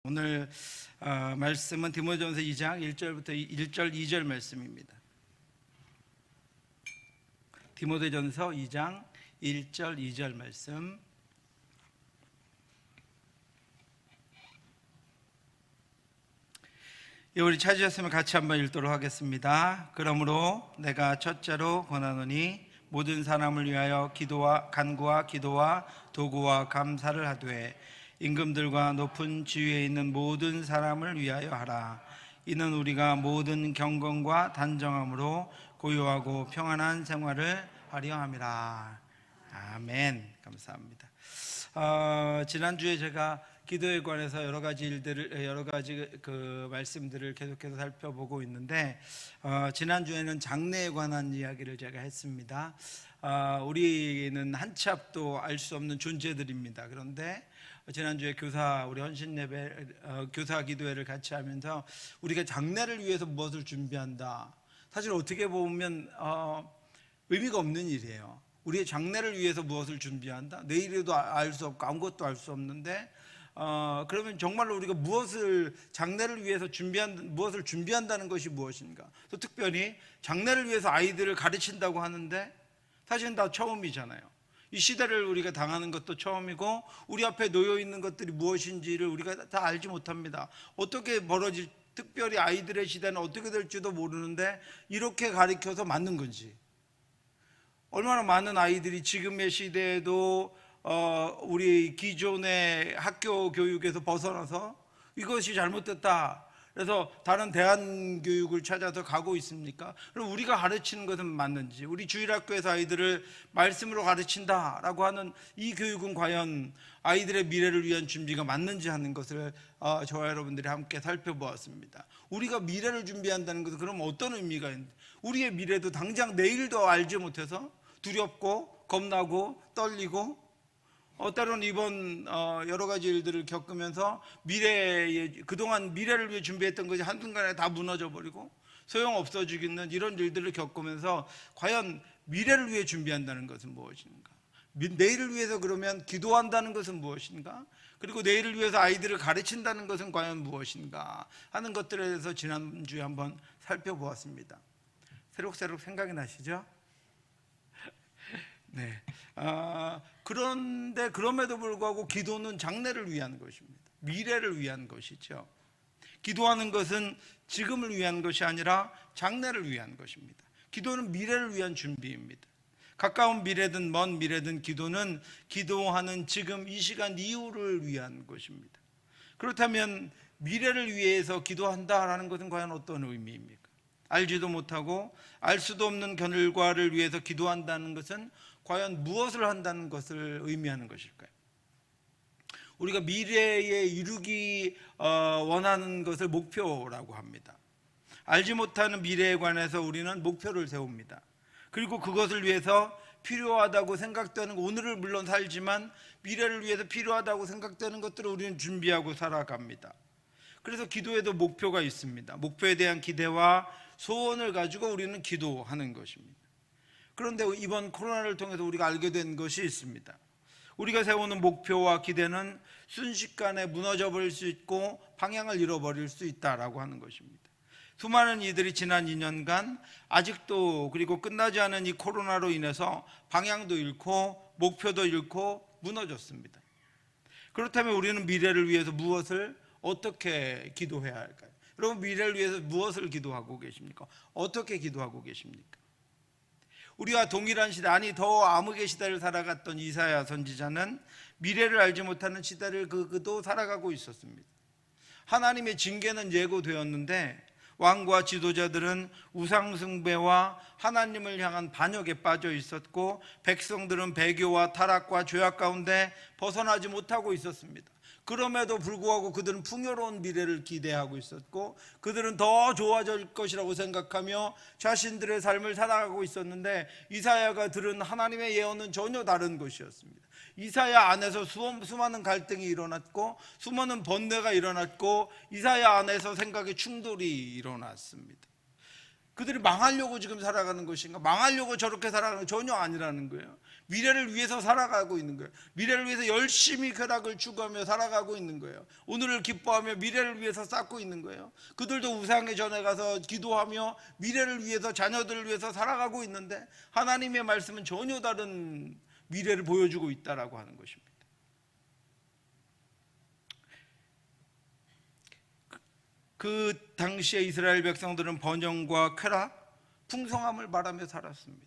오늘 말씀은 디모데전서 2장 1절부터 1절 2절 말씀입니다. 디모데전서 2장 1절 2절 말씀. 우리 찾으셨으면 같이 한번 읽도록 하겠습니다. 그러므로 내가 첫째로 권하노니 모든 사람을 위하여 간구와 기도와 도구와 감사를 하되 임금들과 높은 지위에 있는 모든 사람을 위하여 하라. 이는 우리가 모든 경건과 단정함으로 고요하고 평안한 생활을 하려 함이라. 아멘. 감사합니다. 지난주에 제가 기도에 관해서 여러 가지 말씀들을 계속해서 살펴보고 있는데, 지난주에는 장래에 관한 이야기를 제가 했습니다. 우리는 한치 앞도 알 수 없는 존재들입니다. 그런데 지난주에 우리 헌신 예배, 교사 기도회를 같이 하면서 우리가 장래를 위해서 무엇을 준비한다. 사실 어떻게 보면 의미가 없는 일이에요. 우리의 장래를 위해서 무엇을 준비한다. 내일에도 알 수 없고 아무것도 알 수 없는데, 그러면 정말로 우리가 장래를 위해서 무엇을 준비한다는 것이 무엇인가? 또 특별히 장래를 위해서 아이들을 가르친다고 하는데 사실은 다 처음이잖아요. 이 시대를 우리가 당하는 것도 처음이고, 우리 앞에 놓여 있는 것들이 무엇인지를 우리가 다 알지 못합니다. 어떻게 특별히 아이들의 시대는 어떻게 될지도 모르는데 이렇게 가르쳐서 맞는 건지. 얼마나 많은 아이들이 지금의 시대에도 우리 기존의 학교 교육에서 벗어나서 이것이 잘못됐다, 그래서 다른 대안교육을 찾아서 가고 있습니까? 그럼 우리가 가르치는 것은 맞는지, 우리 주일학교에서 아이들을 말씀으로 가르친다라고 하는 이 교육은 과연 아이들의 미래를 위한 준비가 맞는지 하는 것을 저와 여러분들이 함께 살펴보았습니다. 우리가 미래를 준비한다는 것은 그럼 어떤 의미가 있는지, 우리의 미래도 당장 내일도 알지 못해서 두렵고 겁나고 떨리고, 때로는 이번 여러 가지 일들을 겪으면서 그동안 미래를 위해 준비했던 것이 한순간에 다 무너져 버리고 소용없어지겠는 이런 일들을 겪으면서 과연 미래를 위해 준비한다는 것은 무엇인가? 내일을 위해서 그러면 기도한다는 것은 무엇인가? 그리고 내일을 위해서 아이들을 가르친다는 것은 과연 무엇인가 하는 것들에 대해서 지난주에 한번 살펴보았습니다. 새록새록 생각이 나시죠? 네. 그런데 그럼에도 불구하고 기도는 장래를 위한 것입니다. 미래를 위한 것이죠. 기도하는 것은 지금을 위한 것이 아니라 장래를 위한 것입니다. 기도는 미래를 위한 준비입니다. 가까운 미래든 먼 미래든 기도는 기도하는 지금 이 시간 이후를 위한 것입니다. 그렇다면 미래를 위해서 기도한다라는 것은 과연 어떤 의미입니까? 알지도 못하고 알 수도 없는 결과를 위해서 기도한다는 것은 과연 무엇을 한다는 것을 의미하는 것일까요? 우리가 미래에 이루기 원하는 것을 목표라고 합니다. 알지 못하는 미래에 관해서 우리는 목표를 세웁니다. 그리고 그것을 위해서 필요하다고 생각되는, 오늘을 물론 살지만 미래를 위해서 필요하다고 생각되는 것들을 우리는 준비하고 살아갑니다. 그래서 기도에도 목표가 있습니다. 목표에 대한 기대와 소원을 가지고 우리는 기도하는 것입니다. 그런데 이번 코로나를 통해서 우리가 알게 된 것이 있습니다. 우리가 세우는 목표와 기대는 순식간에 무너져 버릴 수 있고 방향을 잃어버릴 수 있다라고 하는 것입니다. 수많은 이들이 지난 2년간 아직도, 그리고 끝나지 않은 이 코로나로 인해서 방향도 잃고 목표도 잃고 무너졌습니다. 그렇다면 우리는 미래를 위해서 어떻게 기도해야 할까요? 여러분, 미래를 위해서 무엇을 기도하고 계십니까? 어떻게 기도하고 계십니까? 우리와 동일한 시대, 아니 더 암흑의 시대를 살아갔던 이사야 선지자는 미래를 알지 못하는 시대를 그도 살아가고 있었습니다. 하나님의 징계는 예고되었는데 왕과 지도자들은 우상숭배와 하나님을 향한 반역에 빠져 있었고, 백성들은 배교와 타락과 죄악 가운데 벗어나지 못하고 있었습니다. 그럼에도 불구하고 그들은 풍요로운 미래를 기대하고 있었고, 그들은 더 좋아질 것이라고 생각하며 자신들의 삶을 살아가고 있었는데, 이사야가 들은 하나님의 예언은 전혀 다른 것이었습니다. 이사야 안에서 수많은 갈등이 일어났고 수많은 번뇌가 일어났고 이사야 안에서 생각의 충돌이 일어났습니다. 그들이 망하려고 지금 살아가는 것인가? 망하려고 저렇게 살아가는 건 전혀 아니라는 거예요. 미래를 위해서 살아가고 있는 거예요. 미래를 위해서 열심히 쾌락을 추구하며 살아가고 있는 거예요. 오늘을 기뻐하며 미래를 위해서 쌓고 있는 거예요. 그들도 우상의 전에 가서 기도하며 미래를 위해서, 자녀들을 위해서 살아가고 있는데 하나님의 말씀은 전혀 다른 미래를 보여주고 있다라고 하는 것입니다. 그 당시에 이스라엘 백성들은 번영과 쾌락, 풍성함을 바라며 살았습니다.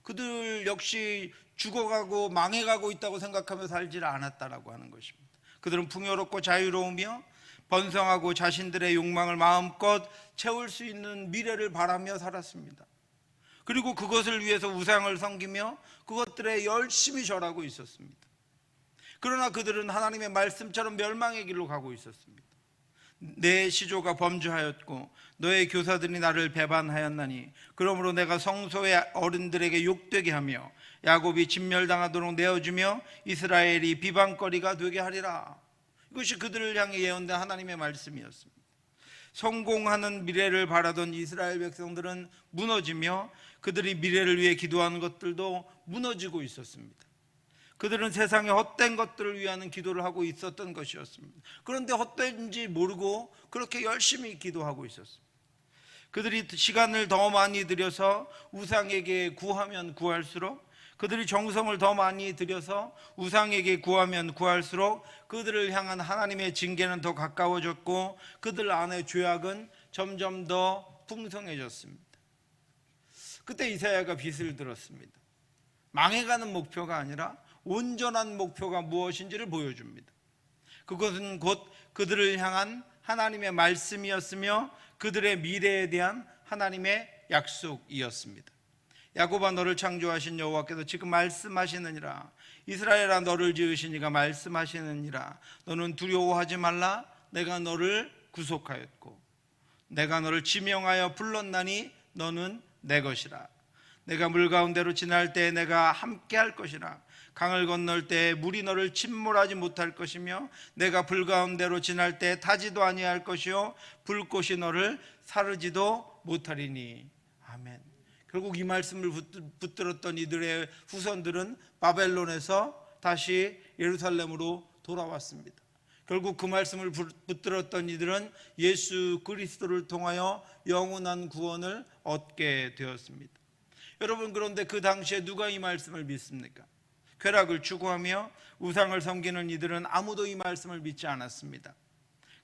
그들 역시 죽어가고 망해가고 있다고 생각하며 살지 않았다라고 하는 것입니다. 그들은 풍요롭고 자유로우며 번성하고 자신들의 욕망을 마음껏 채울 수 있는 미래를 바라며 살았습니다. 그리고 그것을 위해서 우상을 섬기며 그것들에 열심히 절하고 있었습니다. 그러나 그들은 하나님의 말씀처럼 멸망의 길로 가고 있었습니다. 내 시조가 범죄하였고 너의 교사들이 나를 배반하였나니 그러므로 내가 성소의 어른들에게 욕되게 하며 야곱이 진멸당하도록 내어주며 이스라엘이 비방거리가 되게 하리라. 이것이 그들을 향해 예언된 하나님의 말씀이었습니다. 성공하는 미래를 바라던 이스라엘 백성들은 무너지며 그들이 미래를 위해 기도하는 것들도 무너지고 있었습니다. 그들은 세상의 헛된 것들을 위하는 기도를 하고 있었던 것이었습니다. 그런데 헛된지 모르고 그렇게 열심히 기도하고 있었습니다. 그들이 시간을 더 많이 들여서 우상에게 구하면 구할수록, 그들이 정성을 더 많이 들여서 우상에게 구하면 구할수록 그들을 향한 하나님의 징계는 더 가까워졌고 그들 안의 죄악은 점점 더 풍성해졌습니다. 그때 이사야가 빗을 들었습니다. 망해가는 목표가 아니라 온전한 목표가 무엇인지를 보여줍니다. 그것은 곧 그들을 향한 하나님의 말씀이었으며 그들의 미래에 대한 하나님의 약속이었습니다. 야곱아 너를 창조하신 여호와께서 지금 말씀하시느니라. 이스라엘아 너를 지으신 이가 말씀하시느니라. 너는 두려워하지 말라. 내가 너를 구속하였고 내가 너를 지명하여 불렀나니 너는 내 것이라. 내가 물 가운데로 지날 때 내가 함께 할 것이라. 강을 건널 때 물이 너를 침몰하지 못할 것이며 내가 불 가운데로 지날 때 타지도 아니할 것이요 불꽃이 너를 사르지도 못하리니. 아멘. 결국 이 말씀을 붙들었던 이들의 후손들은 바벨론에서 다시 예루살렘으로 돌아왔습니다. 결국 그 말씀을 붙들었던 이들은 예수 그리스도를 통하여 영원한 구원을 얻게 되었습니다. 여러분, 그런데 그 당시에 누가 이 말씀을 믿습니까? 쾌락을 추구하며 우상을 섬기는 이들은 아무도 이 말씀을 믿지 않았습니다.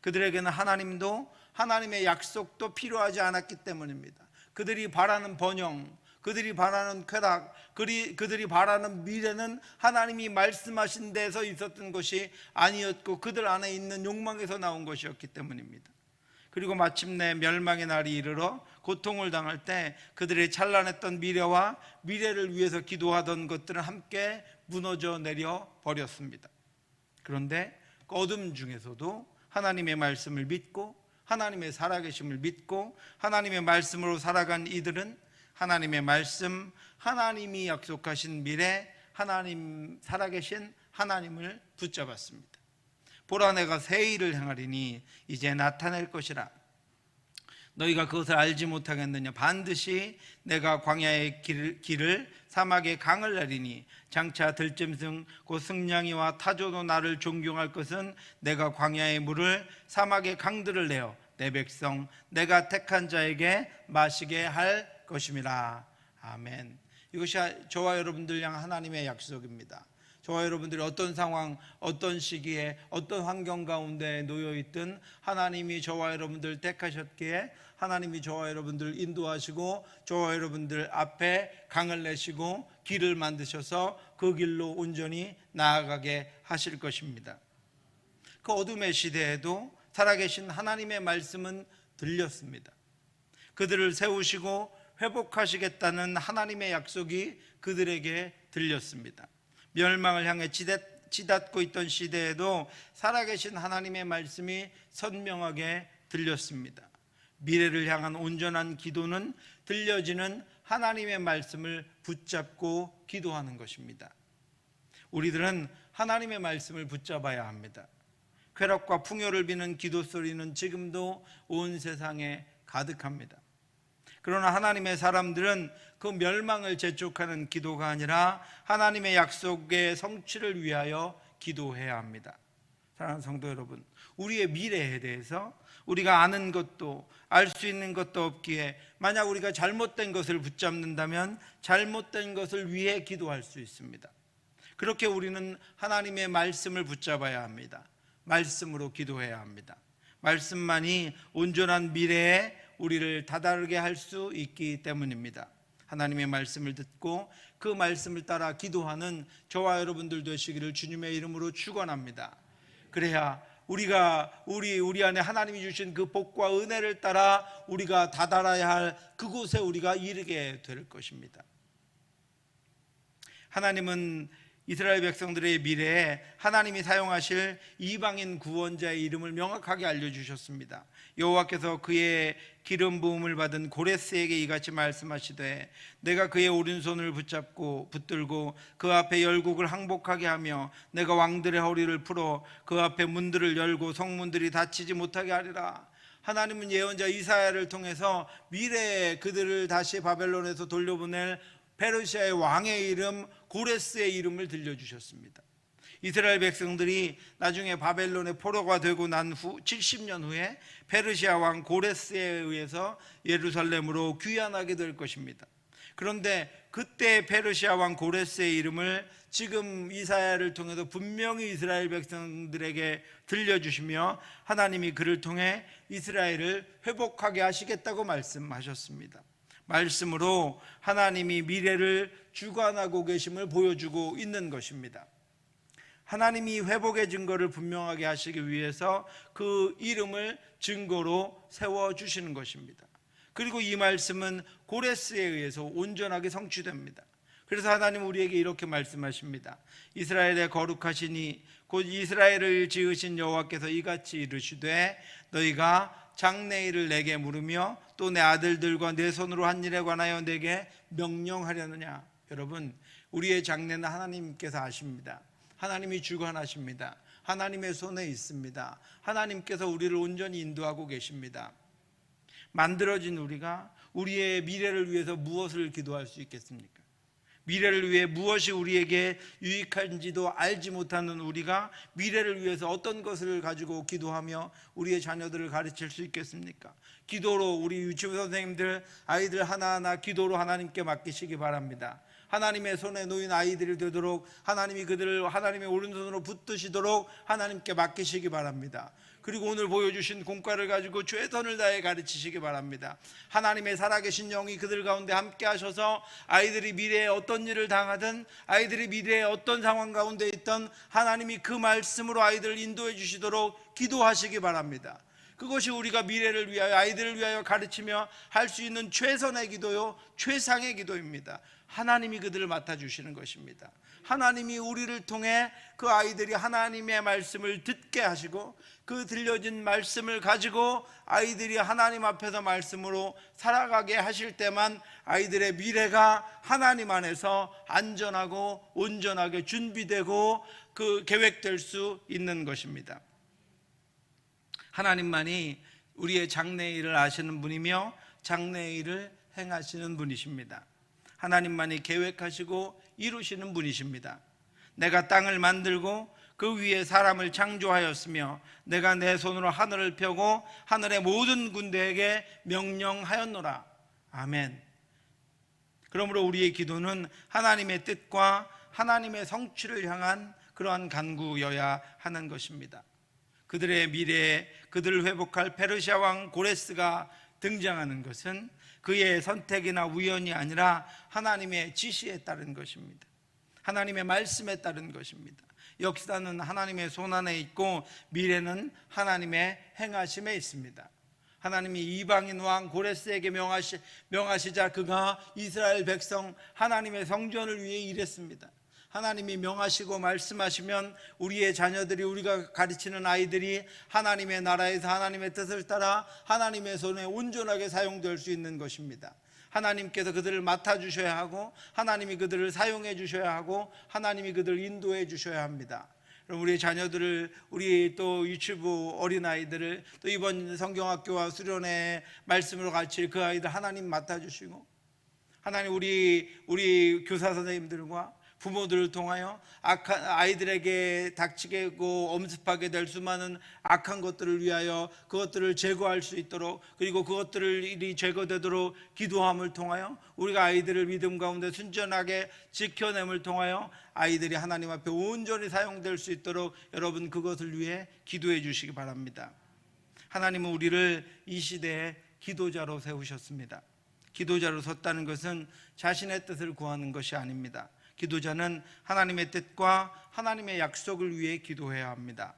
그들에게는 하나님도 하나님의 약속도 필요하지 않았기 때문입니다. 그들이 바라는 번영, 그들이 바라는 쾌락, 그들이 바라는 미래는 하나님이 말씀하신 데서 있었던 것이 아니었고 그들 안에 있는 욕망에서 나온 것이었기 때문입니다. 그리고 마침내 멸망의 날이 이르러 고통을 당할 때 그들의 찬란했던 미래와 미래를 위해서 기도하던 것들은 함께 무너져 내려 버렸습니다. 그런데 어둠 중에서도 하나님의 말씀을 믿고 하나님의 살아계심을 믿고 하나님의 말씀으로 살아간 이들은 하나님의 말씀, 하나님이 약속하신 미래, 하나님 살아계신 하나님을 붙잡았습니다. 보라 내가 새 일을 행하리니 이제 나타낼 것이라. 너희가 그것을 알지 못하겠느냐. 반드시 내가 광야의 길을 사막의 강을 내리니 장차 들짐승 곧 승냥이와 타조도 나를 존경할 것은 내가 광야의 물을 사막의 강들을 내어 내 백성 내가 택한 자에게 마시게 할 것임이라. 아멘. 이것이 저와 여러분들 향한 하나님의 약속입니다. 저와 여러분들이 어떤 상황, 어떤 시기에, 어떤 환경 가운데 놓여있든 하나님이 저와 여러분들 택하셨기에 하나님이 저와 여러분들 인도하시고 저와 여러분들 앞에 강을 내시고 길을 만드셔서 그 길로 온전히 나아가게 하실 것입니다. 그 어둠의 시대에도 살아계신 하나님의 말씀은 들렸습니다. 그들을 세우시고 회복하시겠다는 하나님의 약속이 그들에게 들렸습니다. 멸망을 향해 치닫고 있던 시대에도 살아계신 하나님의 말씀이 선명하게 들렸습니다. 미래를 향한 온전한 기도는 들려지는 하나님의 말씀을 붙잡고 기도하는 것입니다. 우리들은 하나님의 말씀을 붙잡아야 합니다. 쾌락과 풍요를 비는 기도 소리는 지금도 온 세상에 가득합니다. 그러나 하나님의 사람들은 그 멸망을 재촉하는 기도가 아니라 하나님의 약속의 성취를 위하여 기도해야 합니다. 사랑하는 성도 여러분, 우리의 미래에 대해서 우리가 아는 것도 알 수 있는 것도 없기에 만약 우리가 잘못된 것을 붙잡는다면 잘못된 것을 위해 기도할 수 있습니다. 그렇게 우리는 하나님의 말씀을 붙잡아야 합니다. 말씀으로 기도해야 합니다. 말씀만이 온전한 미래에 우리를 다다르게 할 수 있기 때문입니다. 하나님의 말씀을 듣고 그 말씀을 따라 기도하는 저와 여러분들 되시기를 주님의 이름으로 축원합니다. 그래야 우리 안에 하나님이 주신 그 복과 은혜를 따라 우리가 다다라야 할 그곳에 우리가 이르게 될 것입니다. 하나님은 이스라엘 백성들의 미래에 하나님이 사용하실 이방인 구원자의 이름을 명확하게 알려주셨습니다. 여호와께서 그의 기름 부음을 받은 고레스에게 이같이 말씀하시되 내가 그의 오른손을 붙들고 그 앞에 열국을 항복하게 하며 내가 왕들의 허리를 풀어 그 앞에 문들을 열고 성문들이 닫히지 못하게 하리라. 하나님은 예언자 이사야를 통해서 미래에 그들을 다시 바벨론에서 돌려보낼 페르시아의 왕의 이름 고레스의 이름을 들려주셨습니다. 이스라엘 백성들이 나중에 바벨론의 포로가 되고 난 후 70년 후에 페르시아 왕 고레스에 의해서 예루살렘으로 귀환하게 될 것입니다. 그런데 그때 페르시아 왕 고레스의 이름을 지금 이사야를 통해서 분명히 이스라엘 백성들에게 들려주시며 하나님이 그를 통해 이스라엘을 회복하게 하시겠다고 말씀하셨습니다. 말씀으로 하나님이 미래를 주관하고 계심을 보여주고 있는 것입니다. 하나님이 회복의 증거를 분명하게 하시기 위해서 그 이름을 증거로 세워주시는 것입니다. 그리고 이 말씀은 고레스에 의해서 온전하게 성취됩니다. 그래서 하나님 우리에게 이렇게 말씀하십니다. 이스라엘의 거룩하시니 곧 이스라엘을 지으신 여호와께서 이같이 이르시되 너희가 장래일을 내게 물으며 또 내 아들들과 내 손으로 한 일에 관하여 내게 명령하려느냐. 여러분, 우리의 장래는 하나님께서 아십니다. 하나님이 주관하십니다. 하나님의 손에 있습니다. 하나님께서 우리를 온전히 인도하고 계십니다. 만들어진 우리가 우리의 미래를 위해서 무엇을 기도할 수 있겠습니까? 미래를 위해 무엇이 우리에게 유익한지도 알지 못하는 우리가 미래를 위해서 어떤 것을 가지고 기도하며 우리의 자녀들을 가르칠 수 있겠습니까? 기도로 우리 유치부 선생님들 아이들 하나하나 기도로 하나님께 맡기시기 바랍니다. 하나님의 손에 놓인 아이들이 되도록 하나님이 그들을 하나님의 오른손으로 붙드시도록 하나님께 맡기시기 바랍니다. 그리고 오늘 보여주신 공과를 가지고 최선을 다해 가르치시기 바랍니다. 하나님의 살아계신 영이 그들 가운데 함께 하셔서 아이들이 미래에 어떤 일을 당하든 아이들이 미래에 어떤 상황 가운데 있던 하나님이 그 말씀으로 아이들을 인도해 주시도록 기도하시기 바랍니다. 그것이 우리가 미래를 위하여 아이들을 위하여 가르치며 할 수 있는 최선의 기도요, 최상의 기도입니다. 하나님이 그들을 맡아주시는 것입니다. 하나님이 우리를 통해 그 아이들이 하나님의 말씀을 듣게 하시고 그 들려진 말씀을 가지고 아이들이 하나님 앞에서 말씀으로 살아가게 하실 때만 아이들의 미래가 하나님 안에서 안전하고 온전하게 준비되고 그 계획될 수 있는 것입니다. 하나님만이 우리의 장래일을 아시는 분이며 장래일을 행하시는 분이십니다. 하나님만이 계획하시고 이루시는 분이십니다. 내가 땅을 만들고 그 위에 사람을 창조하였으며 내가 내 손으로 하늘을 펴고 하늘의 모든 군대에게 명령하였노라. 아멘. 그러므로 우리의 기도는 하나님의 뜻과 하나님의 성취를 향한 그러한 간구여야 하는 것입니다. 그들의 미래에 그들을 회복할 페르시아 왕 고레스가 등장하는 것은 그의 선택이나 우연이 아니라 하나님의 지시에 따른 것입니다. 하나님의 말씀에 따른 것입니다. 역사는 하나님의 손안에 있고 미래는 하나님의 행하심에 있습니다. 하나님이 이방인 왕 고레스에게 명하시자 그가 이스라엘 백성 하나님의 성전을 위해 일했습니다. 하나님이 명하시고 말씀하시면 우리의 자녀들이 우리가 가르치는 아이들이 하나님의 나라에서 하나님의 뜻을 따라 하나님의 손에 온전하게 사용될 수 있는 것입니다. 하나님께서 그들을 맡아주셔야 하고 하나님이 그들을 사용해 주셔야 하고 하나님이 그들을 인도해 주셔야 합니다. 우리 자녀들을, 우리 또 유치부 어린아이들을 또 이번 성경학교와 수련회 말씀으로 같이 그 아이들 하나님 맡아주시고, 하나님 우리 교사 선생님들과 부모들을 통하여 악한 아이들에게 닥치고 엄습하게 될 수많은 악한 것들을 위하여 그것들을 제거할 수 있도록, 그리고 그것들이 제거되도록 기도함을 통하여 우리가 아이들을 믿음 가운데 순전하게 지켜냄을 통하여 아이들이 하나님 앞에 온전히 사용될 수 있도록 여러분 그것을 위해 기도해 주시기 바랍니다. 하나님은 우리를 이 시대에 기도자로 세우셨습니다. 기도자로 섰다는 것은 자신의 뜻을 구하는 것이 아닙니다. 기도자는 하나님의 뜻과 하나님의 약속을 위해 기도해야 합니다.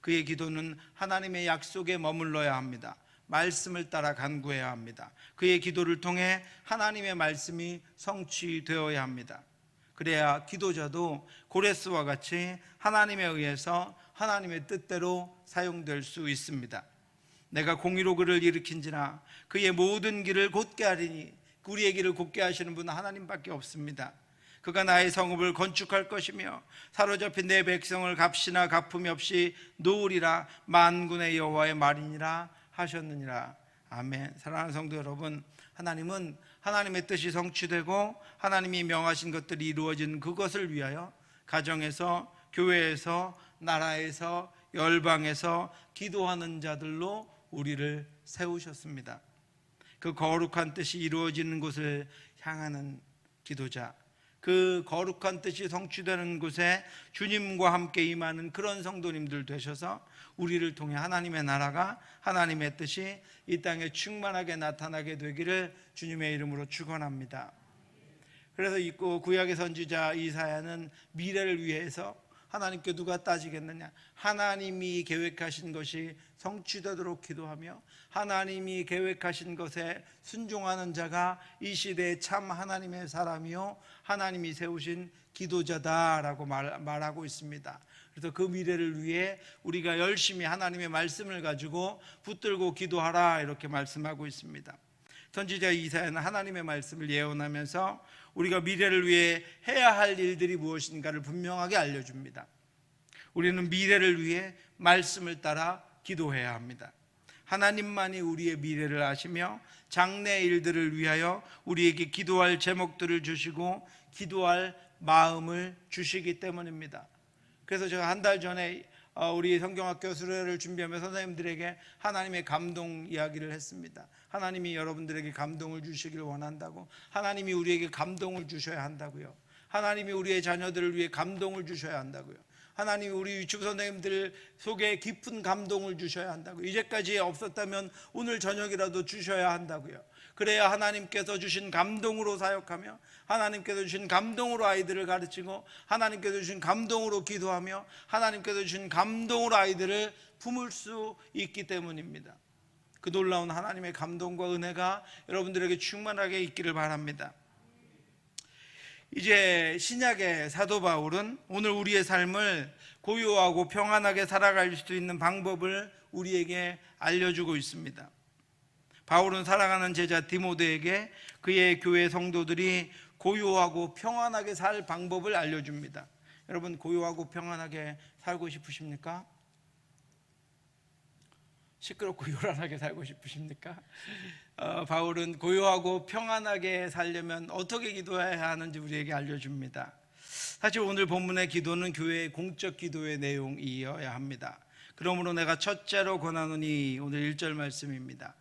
그의 기도는 하나님의 약속에 머물러야 합니다. 말씀을 따라 간구해야 합니다. 그의 기도를 통해 하나님의 말씀이 성취되어야 합니다. 그래야 기도자도 고레스와 같이 하나님에 의해서 하나님의 뜻대로 사용될 수 있습니다. 내가 공의로 그를 일으킨지나 그의 모든 길을 곧게 하리니, 우리의 길을 곧게 하시는 분은 하나님밖에 없습니다. 그가 나의 성읍을 건축할 것이며 사로잡힌 내 백성을 값이나 갚음이 없이 놓으리라. 만군의 여호와의 말이니라 하셨느니라. 아멘. 사랑하는 성도 여러분, 하나님은 하나님의 뜻이 성취되고 하나님이 명하신 것들이 이루어진 그것을 위하여 가정에서, 교회에서, 나라에서, 열방에서 기도하는 자들로 우리를 세우셨습니다. 그 거룩한 뜻이 이루어지는 곳을 향하는 기도자, 그 거룩한 뜻이 성취되는 곳에 주님과 함께 임하는 그런 성도님들 되셔서 우리를 통해 하나님의 나라가, 하나님의 뜻이 이 땅에 충만하게 나타나게 되기를 주님의 이름으로 축원합니다. 그래서 이 구약의 선지자 이사야는 미래를 위해서 하나님께 누가 따지겠느냐, 하나님이 계획하신 것이 성취되도록 기도하며 하나님이 계획하신 것에 순종하는 자가 이 시대의 참 하나님의 사람이요 하나님이 세우신 기도자다라고 말하고 있습니다. 그래서 그 미래를 위해 우리가 열심히 하나님의 말씀을 가지고 붙들고 기도하라, 이렇게 말씀하고 있습니다. 선지자 이사야는 하나님의 말씀을 예언하면서 우리가 미래를 위해 해야 할 일들이 무엇인가를 분명하게 알려줍니다. 우리는 미래를 위해 말씀을 따라 기도해야 합니다. 하나님만이 우리의 미래를 아시며 장래 일들을 위하여 우리에게 기도할 제목들을 주시고 기도할 마음을 주시기 때문입니다. 그래서 제가 한 달 전에 우리 성경학교 수련회를 준비하며 선생님들에게 하나님의 감동 이야기를 했습니다. 하나님이 여러분들에게 감동을 주시길 원한다고, 하나님이 우리에게 감동을 주셔야 한다고요. 하나님이 우리의 자녀들을 위해 감동을 주셔야 한다고요. 하나님이 우리 유치부 선생님들 속에 깊은 감동을 주셔야 한다고요. 이제까지 없었다면 오늘 저녁이라도 주셔야 한다고요. 그래야 하나님께서 주신 감동으로 사역하며 하나님께서 주신 감동으로 아이들을 가르치고 하나님께서 주신 감동으로 기도하며 하나님께서 주신 감동으로 아이들을 품을 수 있기 때문입니다. 그 놀라운 하나님의 감동과 은혜가 여러분들에게 충만하게 있기를 바랍니다. 이제 신약의 사도 바울은 오늘 우리의 삶을 고요하고 평안하게 살아갈 수 있는 방법을 우리에게 알려주고 있습니다. 바울은 사랑하는 제자 디모데에게 그의 교회 성도들이 고요하고 평안하게 살 방법을 알려줍니다. 여러분, 고요하고 평안하게 살고 싶으십니까? 시끄럽고 요란하게 살고 싶으십니까? 바울은 고요하고 평안하게 살려면 어떻게 기도해야 하는지 우리에게 알려줍니다. 사실 오늘 본문의 기도는 교회의 공적 기도의 내용이어야 합니다. 그러므로 내가 첫째로 권하노니, 오늘 1절 말씀입니다.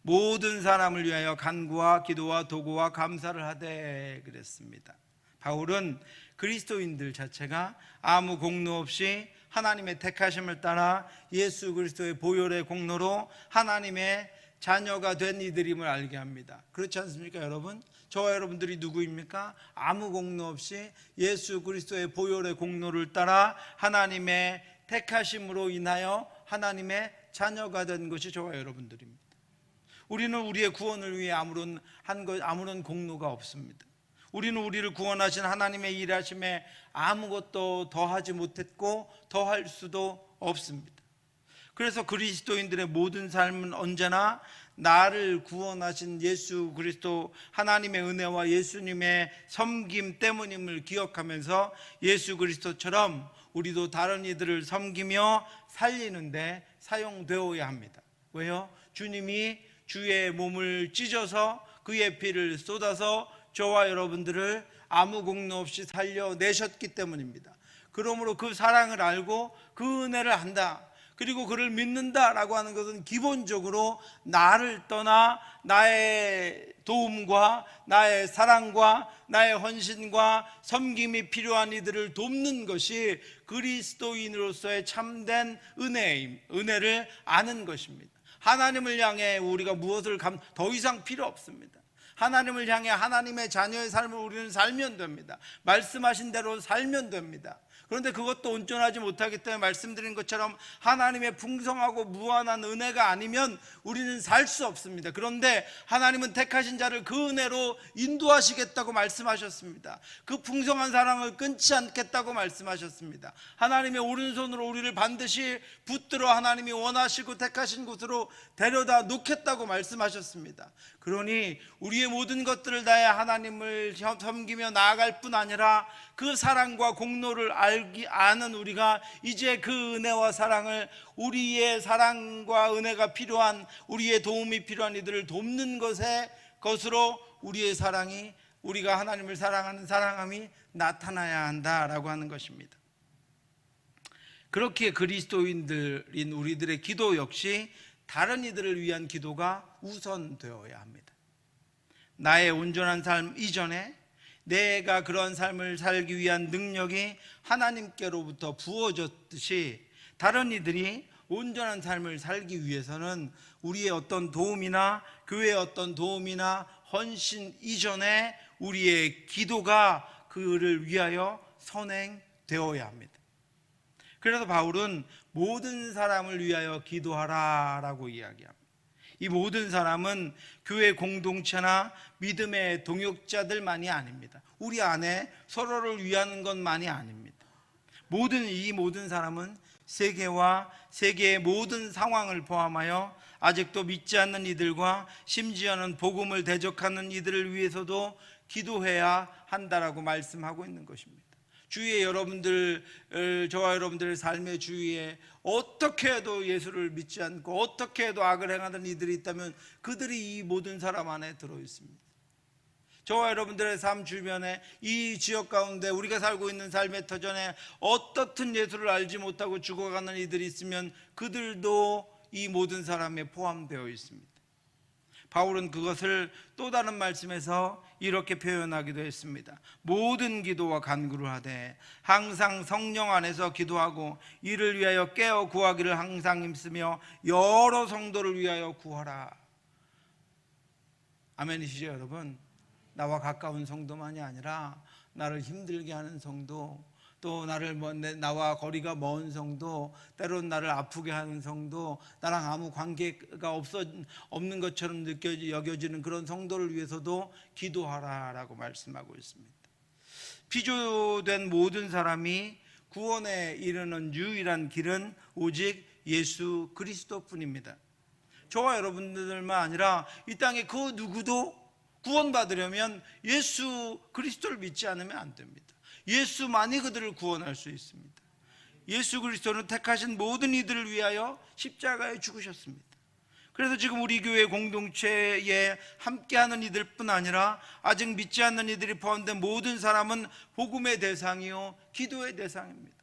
모든 사람을 위하여 간구와 기도와 도구와 감사를 하되, 그랬습니다. 바울은 그리스도인들 자체가 아무 공로 없이 하나님의 택하심을 따라 예수 그리스도의 보혈의 공로로 하나님의 자녀가 된 이들임을 알게 합니다. 그렇지 않습니까, 여러분? 저와 여러분들이 누구입니까? 아무 공로 없이 예수 그리스도의 보혈의 공로를 따라 하나님의 택하심으로 인하여 하나님의 자녀가 된 것이 저와 여러분들입니다. 우리는 우리의 구원을 위해 아무런 공로가 없습니다. 우리는 우리를 구원하신 하나님의 일하심에 아무것도 더하지 못했고 더할 수도 없습니다. 그래서 그리스도인들의 모든 삶은 언제나 나를 구원하신 예수 그리스도 하나님의 은혜와 예수님의 섬김 때문임을 기억하면서 예수 그리스도처럼 우리도 다른 이들을 섬기며 살리는데 사용되어야 합니다. 왜요? 주님이 주의 몸을 찢어서 그의 피를 쏟아서 저와 여러분들을 아무 공로 없이 살려내셨기 때문입니다. 그러므로 그 사랑을 알고 그 은혜를 안다, 그리고 그를 믿는다라고 하는 것은 기본적으로 나를 떠나 나의 도움과 나의 사랑과 나의 헌신과 섬김이 필요한 이들을 돕는 것이 그리스도인으로서의 참된 은혜를 아는 것입니다. 하나님을 향해 우리가 무엇을 더 이상 필요 없습니다. 하나님을 향해 하나님의 자녀의 삶을 우리는 살면 됩니다. 말씀하신 대로 살면 됩니다. 그런데 그것도 온전하지 못하기 때문에 말씀드린 것처럼 하나님의 풍성하고 무한한 은혜가 아니면 우리는 살 수 없습니다. 그런데 하나님은 택하신 자를 그 은혜로 인도하시겠다고 말씀하셨습니다. 그 풍성한 사랑을 끊지 않겠다고 말씀하셨습니다. 하나님의 오른손으로 우리를 반드시 붙들어 하나님이 원하시고 택하신 곳으로 데려다 놓겠다고 말씀하셨습니다. 그러니 우리의 모든 것들을 다해 하나님을 섬기며 나아갈 뿐 아니라 그 사랑과 공로를 아는 우리가 이제 그 은혜와 사랑을, 우리의 사랑과 은혜가 필요한, 우리의 도움이 필요한 이들을 돕는 것으로 우리의 사랑이, 우리가 하나님을 사랑하는 사랑함이 나타나야 한다라고 하는 것입니다. 그렇게 그리스도인들인 우리들의 기도 역시 다른 이들을 위한 기도가 우선되어야 합니다. 나의 온전한 삶 이전에 내가 그런 삶을 살기 위한 능력이 하나님께로부터 부어졌듯이 다른 이들이 온전한 삶을 살기 위해서는 우리의 어떤 도움이나 교회의 어떤 도움이나 헌신 이전에 우리의 기도가 그를 위하여 선행되어야 합니다. 그래서 바울은 모든 사람을 위하여 기도하라라고 이야기합니다. 이 모든 사람은 교회 공동체나 믿음의 동역자들만이 아닙니다. 우리 안에 서로를 위하는 것만이 아닙니다. 이 모든 사람은 세계와 세계의 모든 상황을 포함하여 아직도 믿지 않는 이들과 심지어는 복음을 대적하는 이들을 위해서도 기도해야 한다라고 말씀하고 있는 것입니다. 주위에 저와 여러분들의 삶의 주위에 어떻게 해도 예수를 믿지 않고 어떻게 해도 악을 행하는 이들이 있다면 그들이 이 모든 사람 안에 들어 있습니다. 저와 여러분들의 삶 주변에, 이 지역 가운데 우리가 살고 있는 삶의 터전에 어떻든 예수를 알지 못하고 죽어가는 이들이 있으면 그들도 이 모든 사람에 포함되어 있습니다. 바울은 그것을 또 다른 말씀에서 이렇게 표현하기도 했습니다. 모든 기도와 간구를 하되 항상 성령 안에서 기도하고 이를 위하여 깨어 구하기를 항상 힘쓰며 여러 성도를 위하여 구하라. 아멘이시죠 여러분? 나와 가까운 성도만이 아니라 나를 힘들게 하는 성도, 또 나와 거리가 먼 성도, 때로는 나를 아프게 하는 성도, 나랑 아무 관계가 없는 것처럼 여겨지는 그런 성도를 위해서도 기도하라라고 말씀하고 있습니다. 피조된 모든 사람이 구원에 이르는 유일한 길은 오직 예수 그리스도뿐입니다. 저와 여러분들만 아니라 이 땅에 그 누구도 구원받으려면 예수 그리스도를 믿지 않으면 안 됩니다. 예수만이 그들을 구원할 수 있습니다. 예수 그리스도는 택하신 모든 이들을 위하여 십자가에 죽으셨습니다. 그래서 지금 우리 교회 공동체에 함께하는 이들뿐 아니라 아직 믿지 않는 이들이 포함된 모든 사람은 복음의 대상이요 기도의 대상입니다.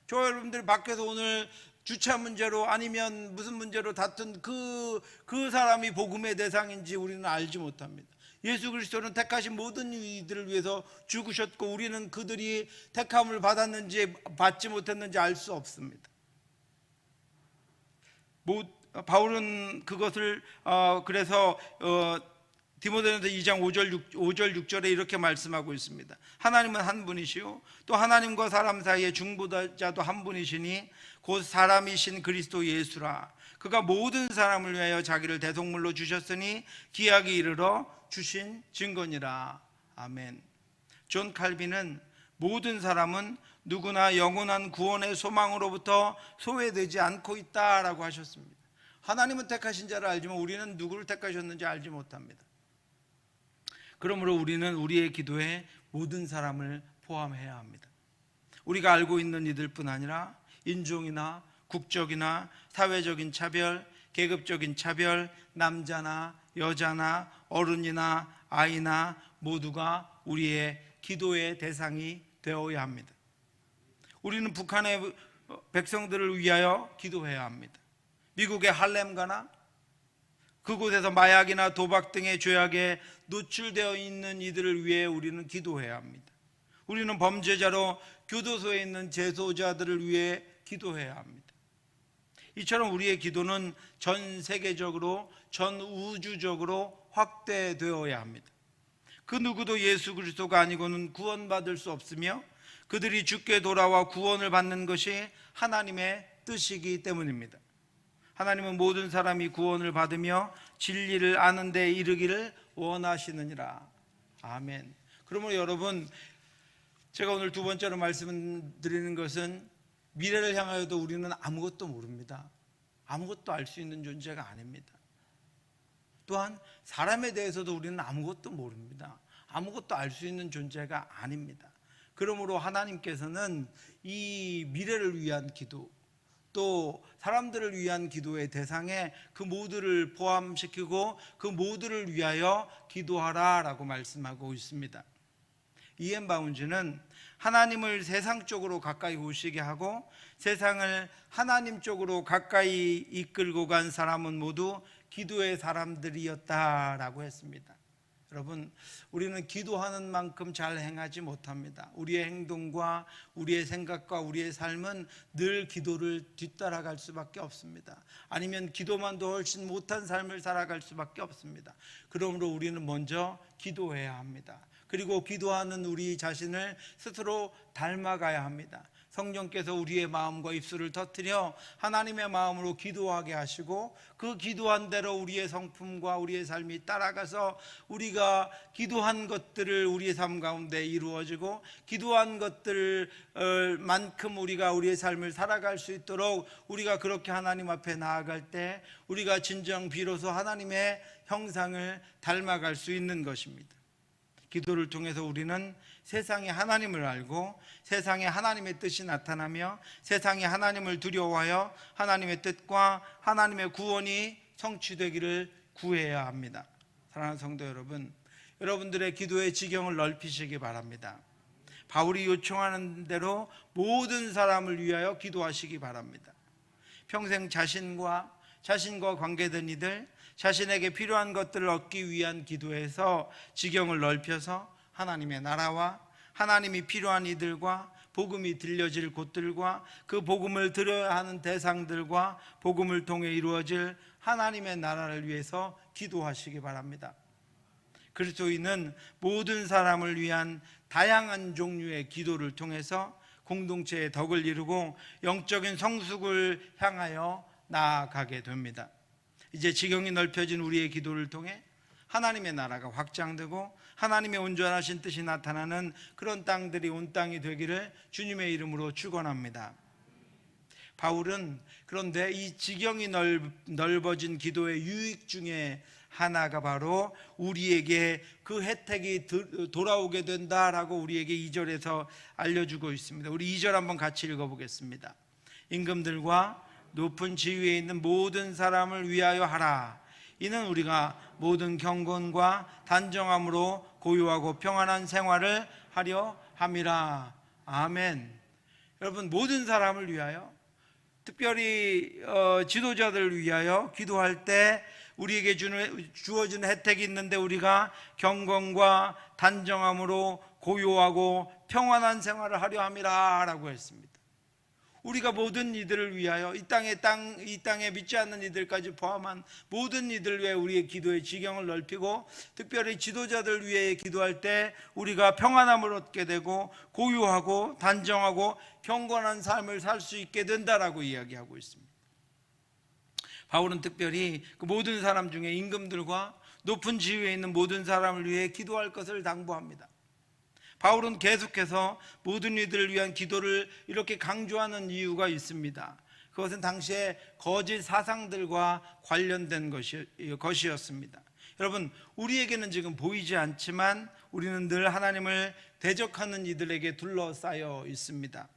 저와 여러분들 밖에서 오늘 주차 문제로 아니면 무슨 문제로 다툰 그 사람이 복음의 대상인지 우리는 알지 못합니다. 예수 그리스도는 택하신 모든 이들을 위해서 죽으셨고 우리는 그들이 택함을 받았는지 받지 못했는지 알 수 없습니다. 바울은 그것을 그래서 디모데전서 2장 5절 6절에 이렇게 말씀하고 있습니다. 하나님은 한 분이시요 또 하나님과 사람 사이에 중보자도 한 분이시니 곧 사람이신 그리스도 예수라. 그가 모든 사람을 위하여 자기를 대속물로 주셨으니 기약이 이르러 주신 증거니라. 아멘. 존 칼빈은 모든 사람은 누구나 영원한 구원의 소망으로부터 소외되지 않고 있다라고 하셨습니다. 하나님은 택하신 자를 알지만 우리는 누구를 택하셨는지 알지 못합니다. 그러므로 우리는 우리의 기도에 모든 사람을 포함해야 합니다. 우리가 알고 있는 이들뿐 아니라 인종이나 국적이나 사회적인 차별, 계급적인 차별, 남자나 여자나 어른이나 아이나 모두가 우리의 기도의 대상이 되어야 합니다. 우리는 북한의 백성들을 위하여 기도해야 합니다. 미국의 할렘가나 그곳에서 마약이나 도박 등의 죄악에 노출되어 있는 이들을 위해 우리는 기도해야 합니다. 우리는 범죄자로 교도소에 있는 재소자들을 위해 기도해야 합니다. 이처럼 우리의 기도는 전 세계적으로, 전 우주적으로 확대되어야 합니다. 그 누구도 예수 그리스도가 아니고는 구원받을 수 없으며 그들이 주께 돌아와 구원을 받는 것이 하나님의 뜻이기 때문입니다. 하나님은 모든 사람이 구원을 받으며 진리를 아는 데 이르기를 원하시느니라. 아멘. 그러므로 여러분, 제가 오늘 두 번째로 말씀드리는 것은 미래를 향하여도 우리는 아무것도 모릅니다. 아무것도 알 수 있는 존재가 아닙니다. 또한 사람에 대해서도 우리는 아무것도 모릅니다. 아무것도 알 수 있는 존재가 아닙니다. 그러므로 하나님께서는 이 미래를 위한 기도, 또 사람들을 위한 기도의 대상에 그 모두를 포함시키고 그 모두를 위하여 기도하라 라고 말씀하고 있습니다. 이엔 바운즈는 하나님을 세상 쪽으로 가까이 오시게 하고 세상을 하나님 쪽으로 가까이 이끌고 간 사람은 모두 기도의 사람들이었다라고 했습니다. 여러분, 우리는 기도하는 만큼 잘 행하지 못합니다. 우리의 행동과 우리의 생각과 우리의 삶은 늘 기도를 뒤따라갈 수밖에 없습니다. 아니면 기도만도 훨씬 못한 삶을 살아갈 수밖에 없습니다. 그러므로 우리는 먼저 기도해야 합니다. 그리고 기도하는 우리 자신을 스스로 닮아가야 합니다. 성령께서 우리의 마음과 입술을 터뜨려 하나님의 마음으로 기도하게 하시고 그 기도한 대로 우리의 성품과 우리의 삶이 따라가서 우리가 기도한 것들을 우리의 삶 가운데 이루어지고 기도한 것들만큼 우리가 우리의 삶을 살아갈 수 있도록 우리가 그렇게 하나님 앞에 나아갈 때 우리가 진정 비로소 하나님의 형상을 닮아갈 수 있는 것입니다. 기도를 통해서 우리는 세상에 하나님을 알고 세상에 하나님의 뜻이 나타나며 세상에 하나님을 두려워하여 하나님의 뜻과 하나님의 구원이 성취되기를 구해야 합니다. 사랑하는 성도 여러분, 여러분들의 기도의 지경을 넓히시기 바랍니다. 바울이 요청하는 대로 모든 사람을 위하여 기도하시기 바랍니다. 평생 자신과 관계된 이들, 자신에게 필요한 것들을 얻기 위한 기도에서 지경을 넓혀서 하나님의 나라와 하나님이 필요한 이들과 복음이 들려질 곳들과 그 복음을 들어야 하는 대상들과 복음을 통해 이루어질 하나님의 나라를 위해서 기도하시기 바랍니다. 그리스도인은 모든 사람을 위한 다양한 종류의 기도를 통해서 공동체의 덕을 이루고 영적인 성숙을 향하여 나아가게 됩니다. 이제 지경이 넓혀진 우리의 기도를 통해 하나님의 나라가 확장되고 하나님의 온전하신 뜻이 나타나는 그런 땅들이 온 땅이 되기를 주님의 이름으로 축원합니다. 바울은 그런데 이 지경이 넓어진 기도의 유익 중에 하나가 바로 우리에게 그 혜택이 돌아오게 된다라고 우리에게 2절에서 알려주고 있습니다. 우리 2절 한번 같이 읽어보겠습니다. 임금들과 높은 지위에 있는 모든 사람을 위하여 하라. 이는 우리가 모든 경건과 단정함으로 고요하고 평안한 생활을 하려 함이라. 아멘. 여러분, 모든 사람을 위하여, 특별히 지도자들을 위하여 기도할 때 우리에게 주어진 혜택이 있는데 우리가 경건과 단정함으로 고요하고 평안한 생활을 하려 함이라 라고 했습니다. 우리가 모든 이들을 위하여 이 땅에 믿지 않는 이들까지 포함한 모든 이들 위해 우리의 기도의 지경을 넓히고 특별히 지도자들 위해 기도할 때 우리가 평안함을 얻게 되고 고요하고 단정하고 경건한 삶을 살 수 있게 된다라고 이야기하고 있습니다. 바울은 특별히 그 모든 사람 중에 임금들과 높은 지위에 있는 모든 사람을 위해 기도할 것을 당부합니다. 바울은 계속해서 모든 이들을 위한 기도를 이렇게 강조하는 이유가 있습니다. 그것은 당시에 거짓 사상들과 관련된 것이었습니다. 여러분, 우리에게는 지금 보이지 않지만 우리는 늘 하나님을 대적하는 이들에게 둘러싸여 있습니다.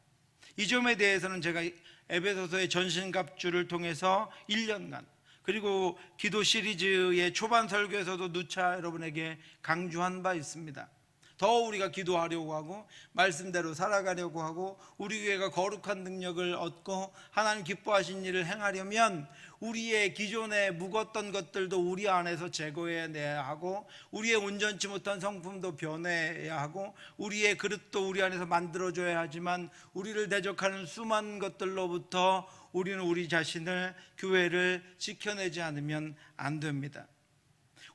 이 점에 대해서는 제가 에베소서의 전신갑주를 통해서 1년간, 그리고 기도 시리즈의 초반 설교에서도 누차 여러분에게 강조한 바 있습니다. 더 우리가 기도하려고 하고 말씀대로 살아가려고 하고 우리 교회가 거룩한 능력을 얻고 하나님 기뻐하신 일을 행하려면 우리의 기존에 묵었던 것들도 우리 안에서 제거해내야 하고, 우리의 온전치 못한 성품도 변해야 하고, 우리의 그릇도 우리 안에서 만들어줘야 하지만 우리를 대적하는 수많은 것들로부터 우리는 우리 자신을, 교회를 지켜내지 않으면 안 됩니다.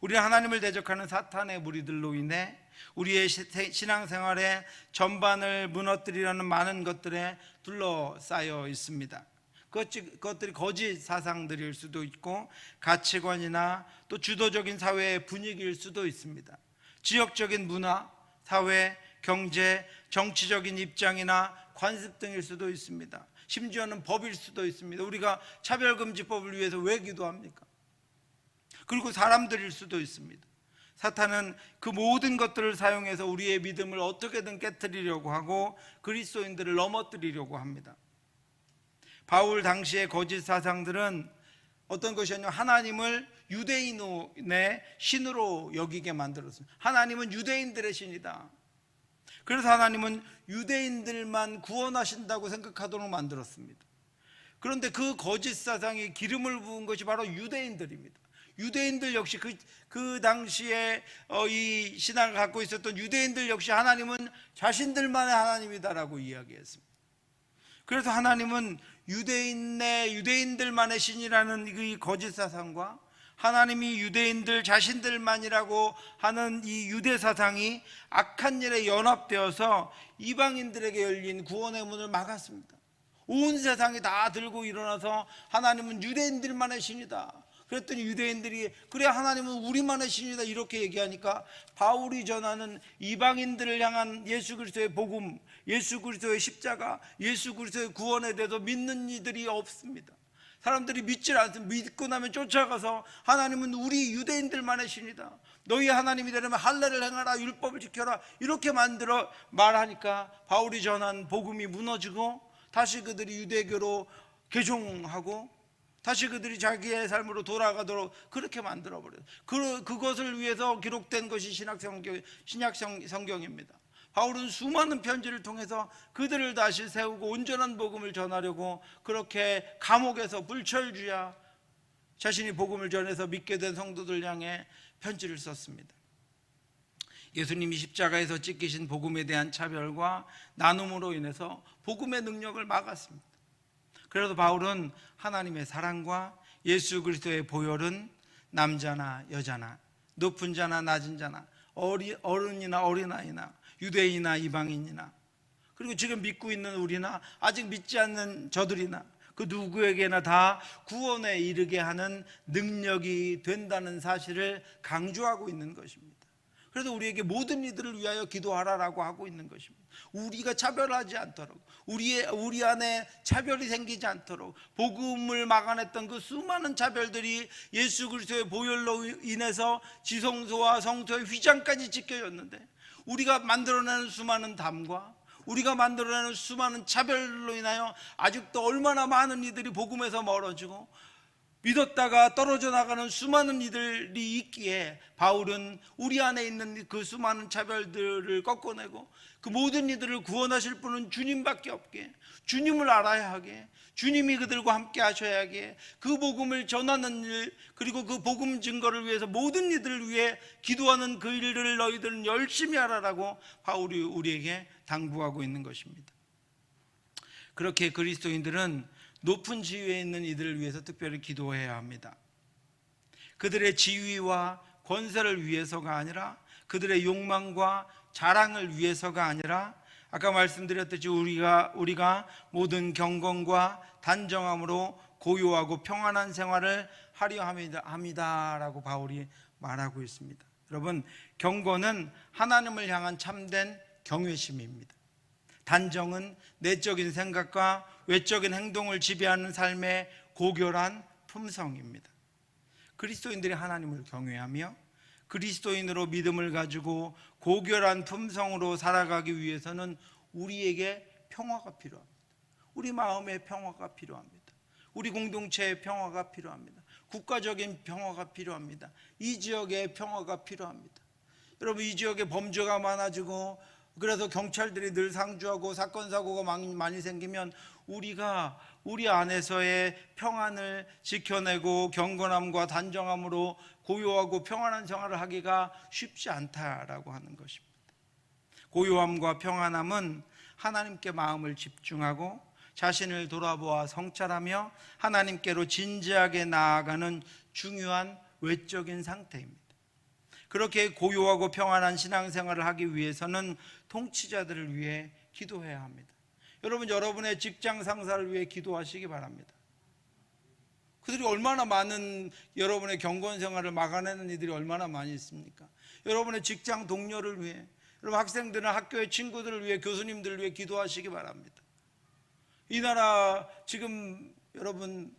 우리는 하나님을 대적하는 사탄의 무리들로 인해 우리의 신앙생활의 전반을 무너뜨리려는 많은 것들에 둘러싸여 있습니다. 그것들이 거짓 사상들일 수도 있고, 가치관이나 또 주도적인 사회의 분위기일 수도 있습니다. 지역적인 문화, 사회, 경제, 정치적인 입장이나 관습 등일 수도 있습니다. 심지어는 법일 수도 있습니다. 우리가 차별금지법을 위해서 왜 기도합니까? 그리고 사람들일 수도 있습니다. 사탄은 그 모든 것들을 사용해서 우리의 믿음을 어떻게든 깨트리려고 하고 그리스도인들을 넘어뜨리려고 합니다. 바울 당시의 거짓 사상들은 어떤 것이었냐면 하나님을 유대인의 신으로 여기게 만들었습니다. 하나님은 유대인들의 신이다. 그래서 하나님은 유대인들만 구원하신다고 생각하도록 만들었습니다. 그런데 그 거짓 사상이 기름을 부은 것이 바로 유대인들입니다. 유대인들 역시 그 당시에 이 신앙을 갖고 있었던 유대인들 역시 하나님은 자신들만의 하나님이다라고 이야기했습니다. 그래서 하나님은 유대인들만의 신이라는 이 거짓 사상과 하나님이 유대인들 자신들만이라고 하는 이 유대 사상이 악한 일에 연합되어서 이방인들에게 열린 구원의 문을 막았습니다. 온 세상이 다 들고 일어나서 하나님은 유대인들만의 신이다. 그랬더니 유대인들이 그래 하나님은 우리만의 신이다 이렇게 얘기하니까 바울이 전하는 이방인들을 향한 예수 그리스도의 복음, 예수 그리스도의 십자가, 예수 그리스도의 구원에 대해서 믿는 이들이 없습니다. 사람들이 믿질 않습니다. 믿고 나면 쫓아가서 하나님은 우리 유대인들만의 신이다, 너희 하나님이 되려면 할례를 행하라, 율법을 지켜라 이렇게 만들어 말하니까 바울이 전한 복음이 무너지고 다시 그들이 유대교로 개종하고 다시 그들이 자기의 삶으로 돌아가도록 그렇게 만들어버려요. 그것을 위해서 기록된 것이 신약 성경입니다. 바울은 수많은 편지를 통해서 그들을 다시 세우고 온전한 복음을 전하려고 그렇게 감옥에서 불철주야 자신이 복음을 전해서 믿게 된 성도들 향해 편지를 썼습니다. 예수님이 십자가에서 찢기신 복음에 대한 차별과 나눔으로 인해서 복음의 능력을 막았습니다. 그래서 바울은 하나님의 사랑과 예수 그리스도의 보혈은 남자나 여자나 높은 자나 낮은 자나 어른이나 어린아이나 유대인이나 이방인이나 그리고 지금 믿고 있는 우리나 아직 믿지 않는 저들이나 그 누구에게나 다 구원에 이르게 하는 능력이 된다는 사실을 강조하고 있는 것입니다. 그래서 우리에게 모든 이들을 위하여 기도하라라고 하고 있는 것입니다. 우리가 차별하지 않도록, 우리 안에 차별이 생기지 않도록 복음을 막아냈던 그 수많은 차별들이 예수 그리스도의 보혈로 인해서 지성소와 성소의 휘장까지 지켜졌는데, 우리가 만들어내는 수많은 담과 우리가 만들어내는 수많은 차별로 인하여 아직도 얼마나 많은 이들이 복음에서 멀어지고 믿었다가 떨어져 나가는 수많은 이들이 있기에 바울은 우리 안에 있는 그 수많은 차별들을 꺾어내고 그 모든 이들을 구원하실 분은 주님밖에 없게, 주님을 알아야 하게, 주님이 그들과 함께 하셔야 하게, 그 복음을 전하는 일, 그리고 그 복음 증거를 위해서 모든 이들을 위해 기도하는 그 일들을 너희들은 열심히 하라라고 바울이 우리에게 당부하고 있는 것입니다. 그렇게 그리스도인들은 높은 지위에 있는 이들을 위해서 특별히 기도해야 합니다. 그들의 지위와 권세를 위해서가 아니라, 그들의 욕망과 자랑을 위해서가 아니라, 아까 말씀드렸듯이 우리가 모든 경건과 단정함으로 고요하고 평안한 생활을 하려 합니다라고 바울이 말하고 있습니다. 여러분, 경건은 하나님을 향한 참된 경외심입니다. 단정은 내적인 생각과 외적인 행동을 지배하는 삶의 고결한 품성입니다. 그리스도인들이 하나님을 경외하며 그리스도인으로 믿음을 가지고 고결한 품성으로 살아가기 위해서는 우리에게 평화가 필요합니다. 우리 마음의 평화가 필요합니다. 우리 공동체의 평화가 필요합니다. 국가적인 평화가 필요합니다. 이 지역의 평화가 필요합니다. 여러분, 이 지역에 범죄가 많아지고 그래서 경찰들이 늘 상주하고 사건 사고가 많이 생기면 우리가 우리 안에서의 평안을 지켜내고 경건함과 단정함으로 고요하고 평안한 생활을 하기가 쉽지 않다라고 하는 것입니다. 고요함과 평안함은 하나님께 마음을 집중하고 자신을 돌아보아 성찰하며 하나님께로 진지하게 나아가는 중요한 외적인 상태입니다. 그렇게 고요하고 평안한 신앙생활을 하기 위해서는 통치자들을 위해 기도해야 합니다. 여러분, 여러분의 직장 상사를 위해 기도하시기 바랍니다. 그들이 얼마나 많은 여러분의 경건 생활을 막아내는 이들이 얼마나 많이 있습니까? 여러분의 직장 동료를 위해, 여러분 학생들은 학교의 친구들을 위해, 교수님들을 위해 기도하시기 바랍니다. 이 나라 지금 여러분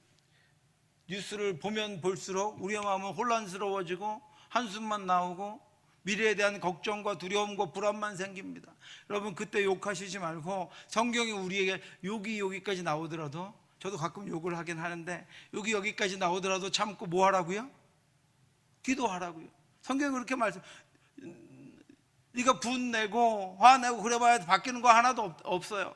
뉴스를 보면 볼수록 우리의 마음은 혼란스러워지고 한숨만 나오고 미래에 대한 걱정과 두려움과 불안만 생깁니다. 여러분, 그때 욕하시지 말고 성경이 우리에게 여기까지 나오더라도, 저도 가끔 욕을 하긴 하는데 여기까지 나오더라도 참고 뭐 하라고요? 기도하라고요. 성경이 그렇게 말씀. 네가 분내고 화내고 그래봐야 바뀌는 거 하나도 없어요.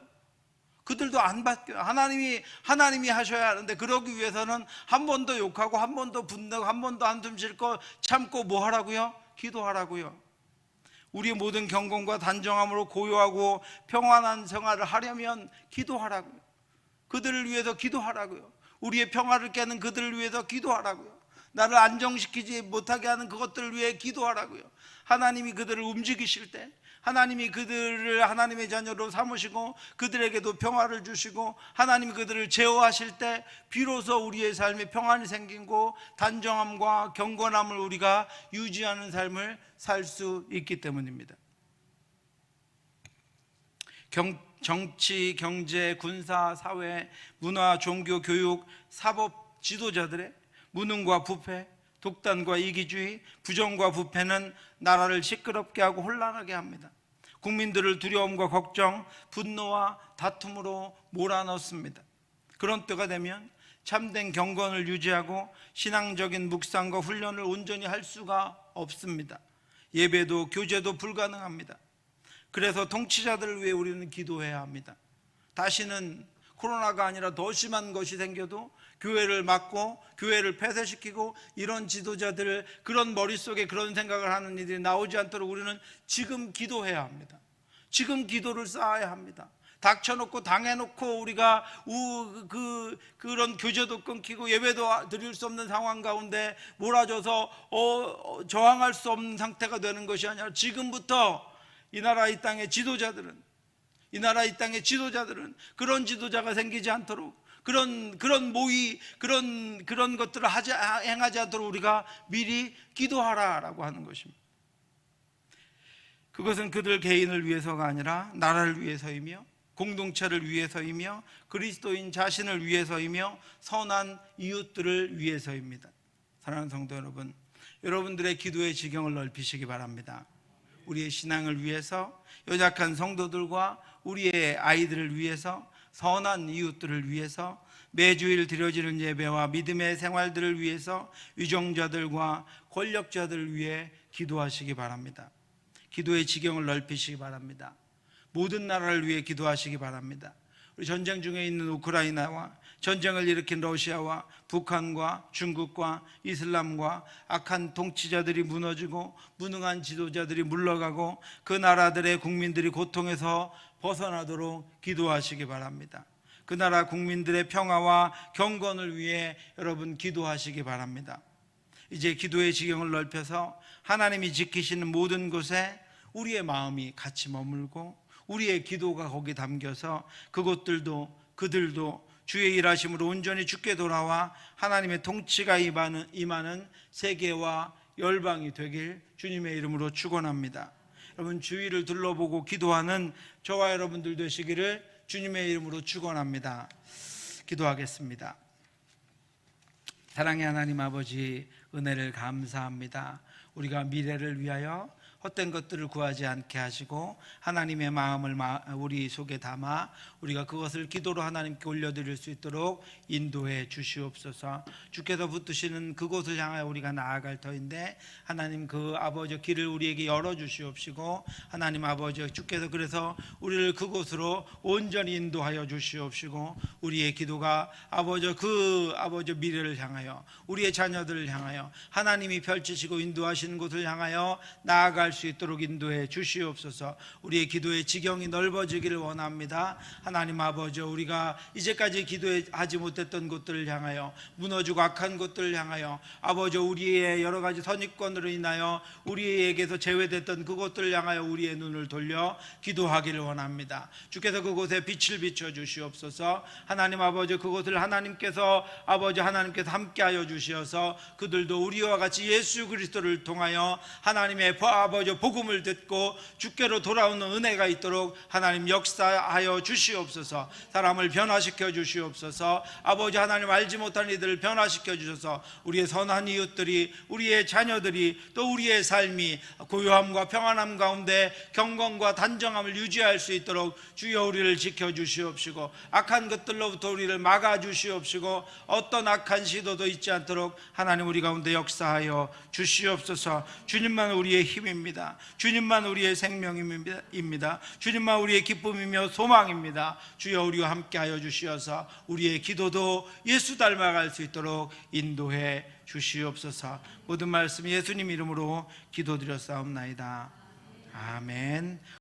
그들도 안 바뀌어요. 하나님이 하셔야 하는데, 그러기 위해서는 한 번 더 욕하고 한 번 더 분내고 한 번 더 한숨 쉴 거 참고 뭐 하라고요? 기도하라고요. 우리의 모든 경건과 단정함으로 고요하고 평안한 생활을 하려면 기도하라고요. 그들을 위해서 기도하라고요. 우리의 평화를 깨는 그들을 위해서 기도하라고요. 나를 안정시키지 못하게 하는 그것들을 위해 기도하라고요. 하나님이 그들을 움직이실 때, 하나님이 그들을 하나님의 자녀로 삼으시고 그들에게도 평화를 주시고 하나님이 그들을 제어하실 때 비로소 우리의 삶에 평안이 생기고 단정함과 경건함을 우리가 유지하는 삶을 살 수 있기 때문입니다. 정치, 경제, 군사, 사회, 문화, 종교, 교육, 사법 지도자들의 무능과 부패, 독단과 이기주의, 부정과 부패는 나라를 시끄럽게 하고 혼란하게 합니다. 국민들을 두려움과 걱정, 분노와 다툼으로 몰아넣습니다. 그런 때가 되면 참된 경건을 유지하고 신앙적인 묵상과 훈련을 온전히 할 수가 없습니다. 예배도 교제도 불가능합니다. 그래서 통치자들을 위해 우리는 기도해야 합니다. 다시는 코로나가 아니라 더 심한 것이 생겨도 교회를 막고 교회를 폐쇄시키고 이런 지도자들, 그런 머릿속에 그런 생각을 하는 이들이 나오지 않도록 우리는 지금 기도해야 합니다. 지금 기도를 쌓아야 합니다. 닥쳐놓고 당해놓고 우리가 그런 교제도 끊기고 예배도 드릴 수 없는 상황 가운데 몰아줘서 저항할 수 없는 상태가 되는 것이 아니라 지금부터 이 나라 이 땅의 지도자들은 그런 지도자가 생기지 않도록, 그런 모의, 그런 것들을 행하지 않도록 우리가 미리 기도하라라고 하는 것입니다. 그것은 그들 개인을 위해서가 아니라 나라를 위해서이며 공동체를 위해서이며 그리스도인 자신을 위해서이며 선한 이웃들을 위해서입니다. 사랑하는 성도 여러분, 여러분들의 기도의 지경을 넓히시기 바랍니다. 우리의 신앙을 위해서, 연약한 성도들과 우리의 아이들을 위해서, 선한 이웃들을 위해서, 매주일 드려지는 예배와 믿음의 생활들을 위해서, 위정자들과 권력자들을 위해 기도하시기 바랍니다. 기도의 지경을 넓히시기 바랍니다. 모든 나라를 위해 기도하시기 바랍니다. 우리 전쟁 중에 있는 우크라이나와 전쟁을 일으킨 러시아와 북한과 중국과 이슬람과 악한 통치자들이 무너지고 무능한 지도자들이 물러가고 그 나라들의 국민들이 고통에서 벗어나도록 기도하시기 바랍니다. 그 나라 국민들의 평화와 경건을 위해 여러분 기도하시기 바랍니다. 이제 기도의 지경을 넓혀서 하나님이 지키시는 모든 곳에 우리의 마음이 같이 머물고 우리의 기도가 거기 담겨서 그들도 주의 일하심으로 온전히 주께 돌아와 하나님의 통치가 임하는 세계와 열방이 되길 주님의 이름으로 축원합니다. 여러분, 주위를 둘러보고 기도하는 저와 여러분들 되시기를 주님의 이름으로 축원합니다. 기도하겠습니다. 사랑의 하나님 아버지, 은혜를 감사합니다. 우리가 미래를 위하여 헛된 것들을 구하지 않게 하시고 하나님의 마음을 우리 속에 담아 우리가 그것을 기도로 하나님께 올려드릴 수 있도록 인도해 주시옵소서. 주께서 붙드시는 그곳을 향하여 우리가 나아갈 터인데 하나님 그 아버지 길을 우리에게 열어주시옵시고 하나님 아버지 주께서 그래서 우리를 그곳으로 온전히 인도하여 주시옵시고 우리의 기도가 아버지 그 아버지 미래를 향하여 우리의 자녀들을 향하여 하나님이 펼치시고 인도하시는 곳을 향하여 나아갈 수 있도록 인도해 주시옵소서. 우리의 기도의 지경이 넓어지기를 원합니다. 하나님 아버지 우리가 이제까지 기도하지 못했던 곳들을 향하여 무너지고 악한 곳들을 향하여 아버지 우리의 여러 가지 선입견으로 인하여 우리에게서 제외됐던 그곳들을 향하여 우리의 눈을 돌려 기도하기를 원합니다. 주께서 그곳에 빛을 비춰 주시옵소서. 하나님 아버지 그곳을 하나님께서 함께하여 주시어서 그들도 우리와 같이 예수 그리스도를 통하여 하나님의 아버지 복음을 듣고 주께로 돌아오는 은혜가 있도록 하나님 역사하여 주시옵소서. 사람을 변화시켜 주시옵소서. 아버지 하나님 알지 못한 이들을 변화시켜 주셔서 우리의 선한 이웃들이 우리의 자녀들이 또 우리의 삶이 고요함과 평안함 가운데 경건과 단정함을 유지할 수 있도록 주여 우리를 지켜 주시옵시고 악한 것들로부터 우리를 막아 주시옵시고 어떤 악한 시도도 있지 않도록 하나님 우리 가운데 역사하여 주시옵소서. 주님만 우리의 힘입니다. 주님만 우리의 생명입니다. 주님만 우리의 기쁨이며 소망입니다. 주여 우리와 함께하여 주시어서 우리의 기도도 예수 닮아갈 수 있도록 인도해 주시옵소서. 모든 말씀 예수님 이름으로 기도드렸사옵나이다. 아멘.